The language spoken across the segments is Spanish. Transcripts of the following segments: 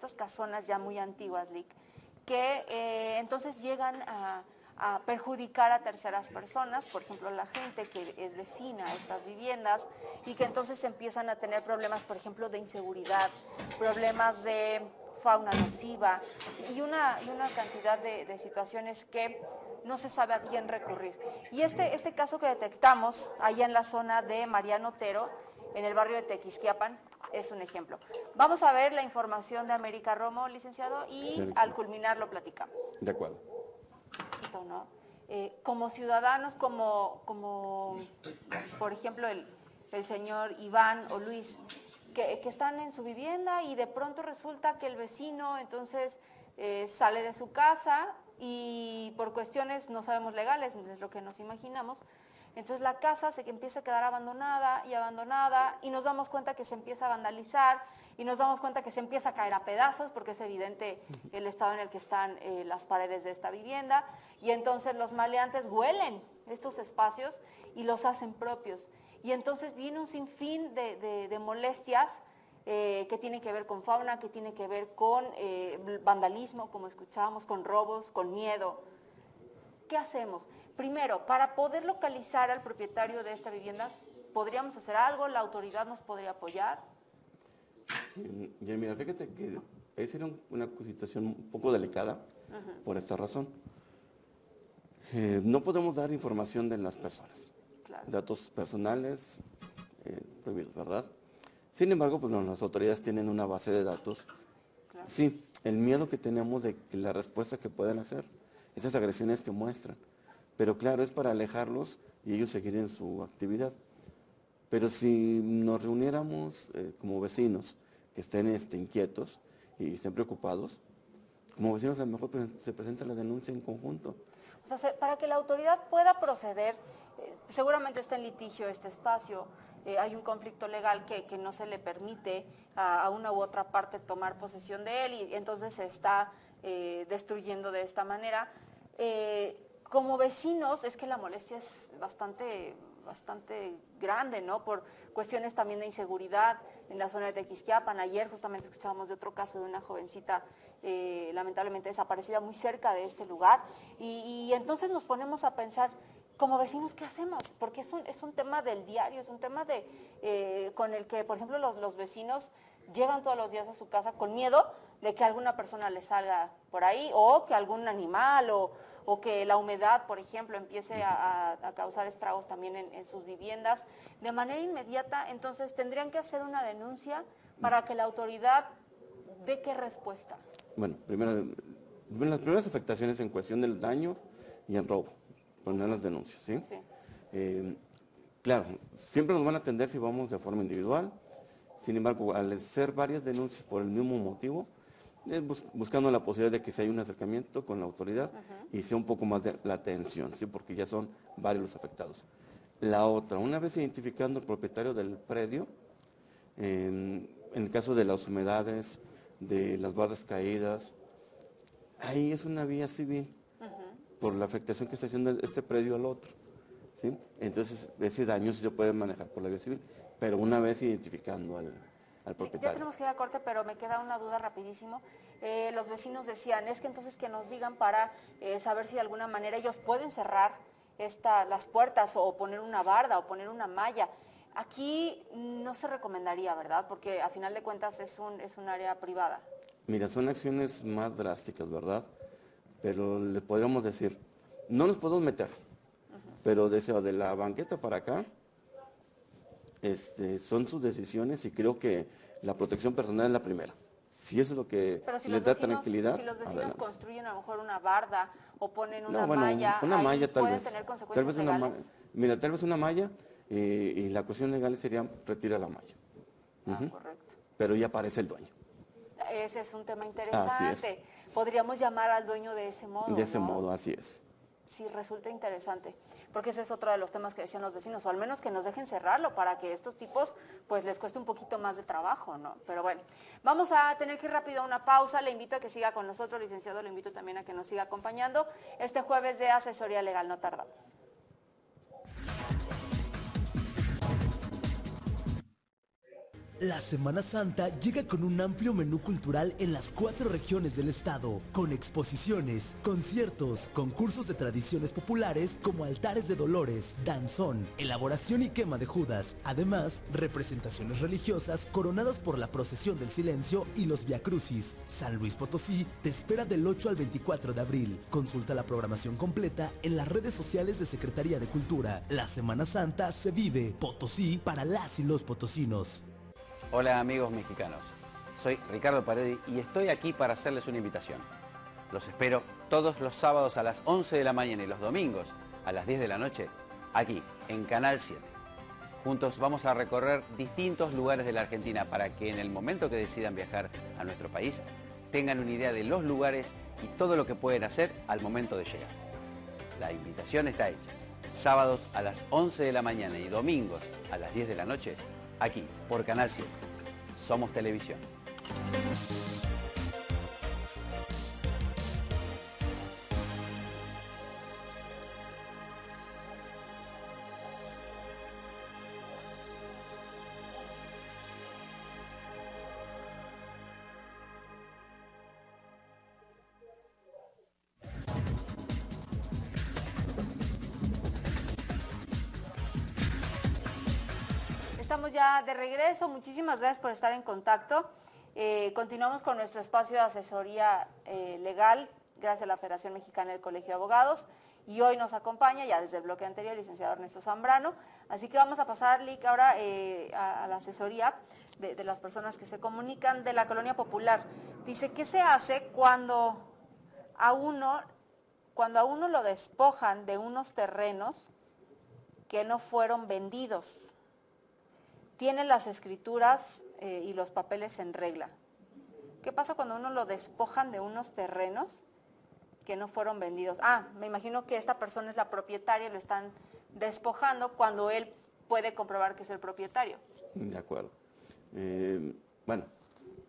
estas casonas ya muy antiguas, Lick, que entonces llegan a perjudicar a terceras personas, por ejemplo, la gente que es vecina a estas viviendas y que entonces empiezan a tener problemas, por ejemplo, de inseguridad, problemas de fauna nociva y una cantidad de situaciones que no se sabe a quién recurrir. Y este caso que detectamos allá en la zona de Mariano Otero, en el barrio de Tequisquiapan, es un ejemplo. Vamos a ver la información de América Romo, licenciado, y al culminar lo platicamos. De acuerdo. ¿No? Como ciudadanos, como por ejemplo el señor Iván o Luis, que están en su vivienda y de pronto resulta que el vecino entonces sale de su casa y por cuestiones no sabemos legales, es lo que nos imaginamos, entonces la casa se empieza a quedar abandonada y nos damos cuenta que se empieza a vandalizar y nos damos cuenta que se empieza a caer a pedazos porque es evidente el estado en el que están las paredes de esta vivienda y entonces los maleantes huelen estos espacios y los hacen propios. Y entonces viene un sinfín de molestias que tienen que ver con fauna, que tienen que ver con vandalismo, como escuchábamos, con robos, con miedo. ¿Qué hacemos? Primero, para poder localizar al propietario de esta vivienda, ¿podríamos hacer algo? ¿La autoridad nos podría apoyar? Ya, mira, fíjate que esa era una situación un poco delicada por esta razón. No podemos dar información de las personas, claro. Datos personales prohibidos, ¿verdad? Sin embargo, pues no, las autoridades tienen una base de datos. Claro. Sí, el miedo que tenemos de que la respuesta que pueden hacer, esas agresiones que muestran. Pero claro, es para alejarlos y ellos seguir en su actividad. Pero si nos reuniéramos como vecinos que estén inquietos y estén preocupados, como vecinos a lo mejor pues, se presenta la denuncia en conjunto. O sea, para que la autoridad pueda proceder, seguramente está en litigio este espacio, hay un conflicto legal que no se le permite a una u otra parte tomar posesión de él y entonces se está destruyendo de esta manera. Como vecinos, es que la molestia es bastante grande, ¿no? Por cuestiones también de inseguridad en la zona de Tequisquiapan. Ayer justamente escuchábamos de otro caso de una jovencita lamentablemente desaparecida muy cerca de este lugar y entonces nos ponemos a pensar, como vecinos, ¿qué hacemos? Porque es un tema del diario, es un tema con el que, por ejemplo, los vecinos llegan todos los días a su casa con miedo de que alguna persona les salga por ahí o que algún animal o que la humedad, por ejemplo, empiece a causar estragos también en sus viviendas. De manera inmediata, entonces, tendrían que hacer una denuncia para que la autoridad dé qué respuesta. Bueno, primero, las primeras afectaciones en cuestión del daño y el robo, poner las denuncias, ¿sí? Sí. Claro, siempre nos van a atender si vamos de forma individual, sin embargo, al ser varias denuncias por el mismo motivo, buscando la posibilidad de que si hay un acercamiento con la autoridad y sea un poco más de la atención, ¿sí? Porque ya son varios los afectados. La otra, una vez identificando el propietario del predio, en el caso de las humedades, de las bardas caídas, ahí es una vía civil por la afectación que está haciendo este predio al otro, ¿sí? Entonces ese daño sí se puede manejar por la vía civil, pero una vez identificando al propietario. Ya tenemos que ir a corte, pero me queda una duda rapidísimo. Los vecinos decían, es que entonces que nos digan para saber si de alguna manera ellos pueden cerrar las puertas o poner una barda o poner una malla. Aquí no se recomendaría, ¿verdad? Porque a final de cuentas es un área privada. Mira, son acciones más drásticas, ¿verdad? Pero le podríamos decir, no nos podemos meter, pero de la banqueta para acá, son sus decisiones y creo que la protección personal es la primera. Si eso es lo que les da tranquilidad. Si los vecinos construyen a lo mejor una barda o ponen una malla, tal ¿pueden vez tener consecuencias legales? Mira, tal vez una malla y la cuestión legal sería retirar la malla. Correcto. Pero ya aparece el dueño. Ese es un tema interesante. Así es. Podríamos llamar al dueño de ese modo, De ese modo, así es. Sí, resulta interesante, porque ese es otro de los temas que decían los vecinos, o al menos que nos dejen cerrarlo para que estos tipos pues les cueste un poquito más de trabajo, ¿no? Pero bueno, vamos a tener que ir rápido a una pausa, le invito a que siga con nosotros, licenciado, le invito también a que nos siga acompañando este jueves de Asesoría Legal, no tardamos. La Semana Santa llega con un amplio menú cultural en las 4 regiones del estado, con exposiciones, conciertos, concursos de tradiciones populares como altares de dolores, danzón, elaboración y quema de Judas, además representaciones religiosas coronadas por la procesión del silencio y los viacrucis. San Luis Potosí te espera del 8 al 24 de abril. Consulta la programación completa en las redes sociales de Secretaría de Cultura. La Semana Santa se vive Potosí para las y los potosinos. Hola amigos mexicanos, soy Ricardo Paredi y estoy aquí para hacerles una invitación. Los espero todos los sábados a las 11 de la mañana y los domingos a las 10 de la noche, aquí en Canal 7. Juntos vamos a recorrer distintos lugares de la Argentina para que en el momento que decidan viajar a nuestro país tengan una idea de los lugares y todo lo que pueden hacer al momento de llegar. La invitación está hecha. Sábados a las 11 de la mañana y domingos a las 10 de la noche, aquí, por Canal 7. Somos Televisión. Estamos ya de regreso, muchísimas gracias por estar en contacto. Continuamos con nuestro espacio de asesoría legal, gracias a la Federación Mexicana del Colegio de Abogados, y hoy nos acompaña, ya desde el bloque anterior, el licenciado Ernesto Zambrano. Así que vamos a pasar, Lic, ahora a la asesoría de las personas que se comunican de la Colonia Popular. Dice, ¿qué se hace cuando a uno lo despojan de unos terrenos que no fueron vendidos? Tiene las escrituras y los papeles en regla. ¿Qué pasa cuando uno lo despojan de unos terrenos que no fueron vendidos? Me imagino que esta persona es la propietaria, lo están despojando cuando él puede comprobar que es el propietario. De acuerdo. Bueno,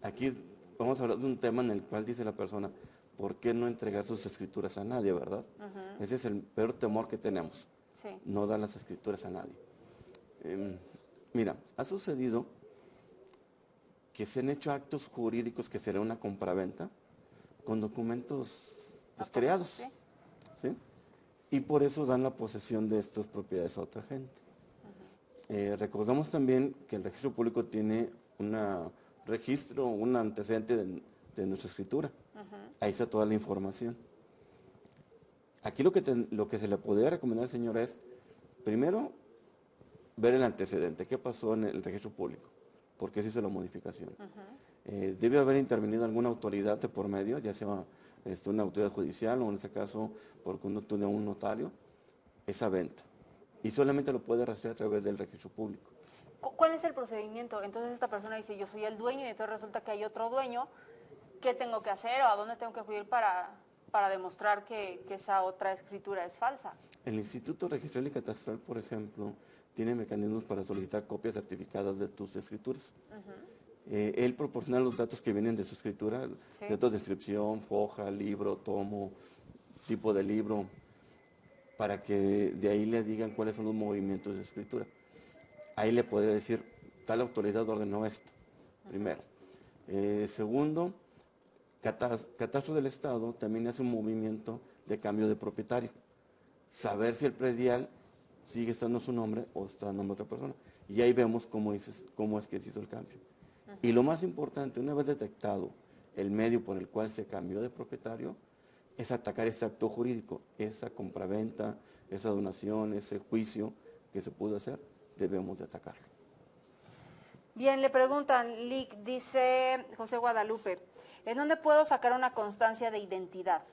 aquí vamos a hablar de un tema en el cual dice la persona, ¿por qué no entregar sus escrituras a nadie, verdad? Ese es el peor temor que tenemos, sí. No dar las escrituras a nadie. Mira, ha sucedido que se han hecho actos jurídicos que será una compraventa con documentos creados, ¿sí? ¿Sí? Y por eso dan la posesión de estas propiedades a otra gente. Recordamos también que el registro público tiene un registro, un antecedente de nuestra escritura. Ahí está toda la información. Aquí lo que se le podría recomendar al señor es, primero, ver el antecedente, qué pasó en el registro público, por qué se hizo la modificación. Debe haber intervenido alguna autoridad de por medio, ya sea una autoridad judicial o en ese caso por conducto de un notario, esa venta. Y solamente lo puede rastrear a través del registro público. ¿Cuál es el procedimiento? Entonces esta persona dice, yo soy el dueño y entonces resulta que hay otro dueño. ¿Qué tengo que hacer o a dónde tengo que acudir para demostrar que esa otra escritura es falsa? El Instituto Registral y Catastral, por ejemplo, tiene mecanismos para solicitar copias certificadas de tus escrituras. Él proporciona los datos que vienen de su escritura, sí. Datos de inscripción, foja, libro, tomo, tipo de libro, para que de ahí le digan cuáles son los movimientos de escritura. Ahí le podría decir, tal autoridad ordenó esto, primero. Segundo, Catastro del Estado también hace un movimiento de cambio de propietario. Saber si el predial sigue estando su nombre o está en nombre de otra persona. Y ahí vemos cómo es que se hizo el cambio. Y lo más importante, una vez detectado el medio por el cual se cambió de propietario, es atacar ese acto jurídico, esa compraventa, esa donación, ese juicio que se pudo hacer, debemos de atacarlo. Bien, le preguntan, Lic, dice José Guadalupe, ¿en dónde puedo sacar una constancia de identidad?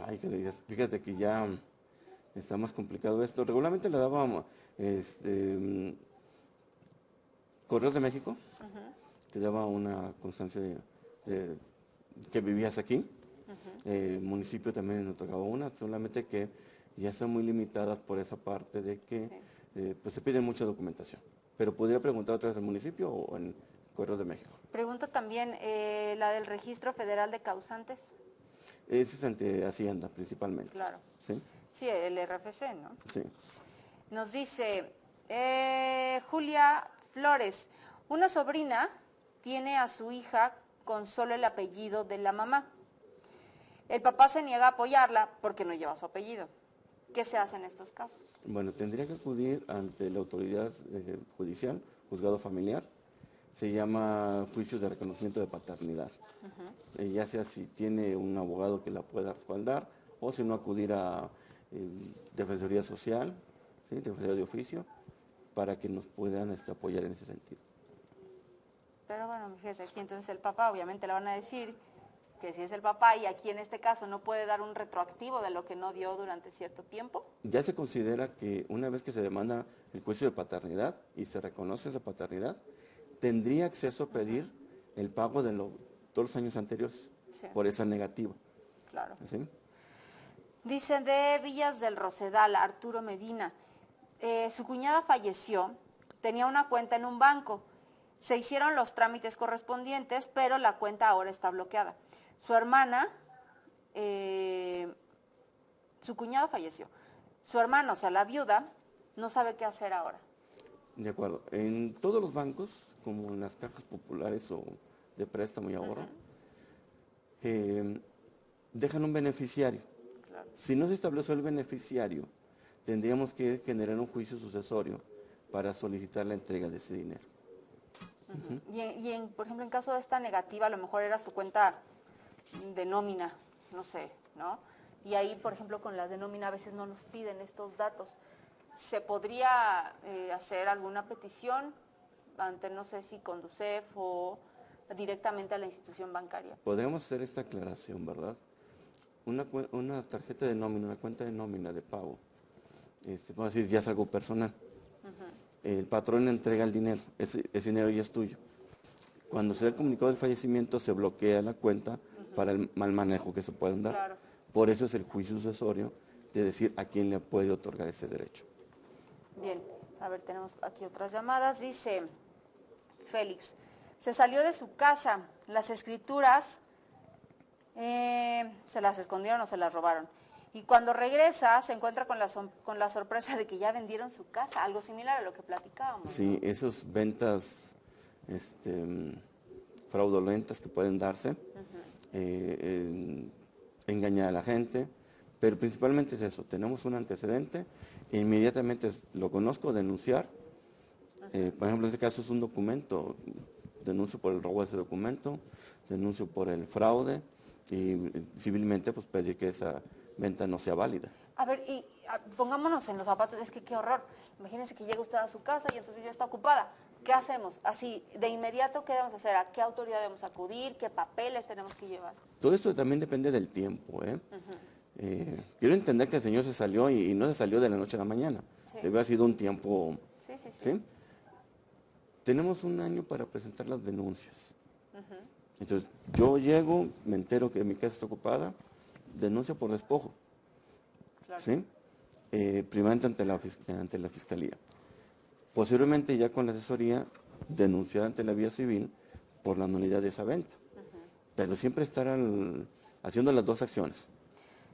Ay, fíjate que ya está más complicado esto. Regularmente le dábamos Correos de México, te daba una constancia de que vivías aquí. Municipio también nos tocaba una, solamente que ya están muy limitadas por esa parte de que pues se pide mucha documentación. Pero podría preguntar otra vez al municipio o en Correos de México. Pregunta también la del Registro Federal de Causantes. Ese es ante Hacienda principalmente. Claro. ¿Sí? Sí, el RFC, ¿no? Sí. Nos dice Julia Flores, Una sobrina tiene a su hija con solo el apellido de la mamá. El papá se niega a apoyarla porque no lleva su apellido. ¿Qué se hace en estos casos? Bueno, tendría que acudir ante la autoridad judicial, juzgado familiar. Se llama juicio de reconocimiento de paternidad. Ya sea si tiene un abogado que la pueda respaldar o si no acudir a Defensoría Social, ¿sí? Defensoría de Oficio, para que nos puedan apoyar en ese sentido. Pero bueno, fíjese, aquí entonces el papá obviamente le van a decir que si es el papá y aquí en este caso no puede dar un retroactivo de lo que no dio durante cierto tiempo. Ya se considera que una vez que se demanda el juicio de paternidad y se reconoce esa paternidad, tendría acceso a pedir el pago de todos los años anteriores, sí, por esa negativa. Claro. ¿Sí? Dice de Villas del Rosedal, Arturo Medina, su cuñada falleció, tenía una cuenta en un banco, se hicieron los trámites correspondientes, pero la cuenta ahora está bloqueada. Su hermana, su cuñado falleció, su hermano, o sea, la viuda, no sabe qué hacer ahora. De acuerdo. En todos los bancos, como en las cajas populares o de préstamo y ahorro, dejan un beneficiario. Claro. Si no se estableció el beneficiario, tendríamos que generar un juicio sucesorio para solicitar la entrega de ese dinero. Por ejemplo, en caso de esta negativa, a lo mejor era su cuenta de nómina, no sé, ¿no? Y ahí, por ejemplo, con las de nómina a veces no nos piden estos datos. ¿Se podría hacer alguna petición ante, no sé si Conducef o directamente a la institución bancaria? Podríamos hacer esta aclaración, ¿verdad? Una tarjeta de nómina, una cuenta de nómina de pago, vamos a decir, ya es algo personal. El patrón entrega el dinero, ese dinero ya es tuyo. Cuando se da el comunicado del fallecimiento, se bloquea la cuenta para el mal manejo que se pueden dar. Claro. Por eso es el juicio sucesorio de decir a quién le puede otorgar ese derecho. Bien, a ver, tenemos aquí otras llamadas. Dice Félix, se salió de su casa, las escrituras se las escondieron o se las robaron. Y cuando regresa se encuentra con la sorpresa de que ya vendieron su casa, algo similar a lo que platicábamos. Sí, ¿no? Esas ventas fraudulentas que pueden darse, engañar a la gente, pero principalmente es eso, tenemos un antecedente, e inmediatamente lo conozco, denunciar, por ejemplo en este caso es un documento, denuncio por el robo de ese documento, denuncio por el fraude y civilmente pues pedir que esa venta no sea válida. A ver, y pongámonos en los zapatos, es que qué horror, imagínense que llega usted a su casa y entonces ya está ocupada. ¿Qué hacemos? Así, de inmediato, ¿qué debemos hacer? ¿A qué autoridad debemos acudir? ¿Qué papeles tenemos que llevar? Todo esto también depende del tiempo. Quiero entender que el señor se salió y no se salió de la noche a la mañana. Sí. Debe haber sido un tiempo... Sí. Tenemos un año para presentar las denuncias. Entonces, yo llego, me entero que mi casa está ocupada, denuncia por despojo. Claro. ¿Sí? Primeramente ante la fiscalía. Posteriormente, ya con la asesoría, denunciar ante la vía civil por la nulidad de esa venta. Pero siempre estar haciendo las dos acciones.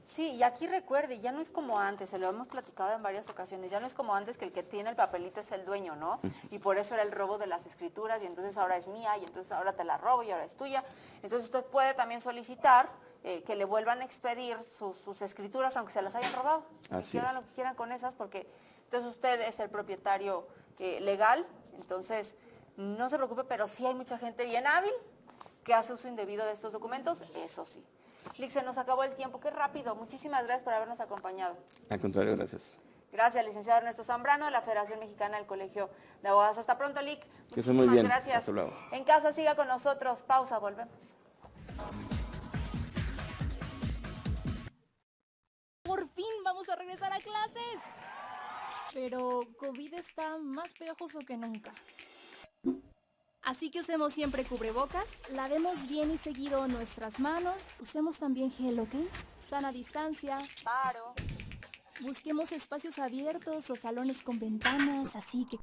Sí, y aquí recuerde, ya no es como antes, se lo hemos platicado en varias ocasiones, ya no es como antes que el que tiene el papelito es el dueño, ¿no? Y por eso era el robo de las escrituras, y entonces ahora es mía, y entonces ahora te la robo, y ahora es tuya. Entonces usted puede también solicitar que le vuelvan a expedir sus escrituras, aunque se las hayan robado. Así que hagan lo que quieran con esas, porque entonces usted es el propietario legal, entonces no se preocupe, pero sí hay mucha gente bien hábil que hace uso indebido de estos documentos, eso sí. Lic, se nos acabó el tiempo, qué rápido. Muchísimas gracias por habernos acompañado. Al contrario, gracias. Gracias, licenciado Ernesto Zambrano, de la Federación Mexicana del Colegio de Abogados. Hasta pronto, Lic. Que esté muy bien. Gracias. Hasta luego. En casa, siga con nosotros. Pausa, volvemos. Por fin vamos a regresar a clases. Pero COVID está más pegajoso que nunca. Así que usemos siempre cubrebocas, lavemos bien y seguido nuestras manos, usemos también gel, ¿ok? Sana distancia, paro. Busquemos espacios abiertos o salones con ventanas, así que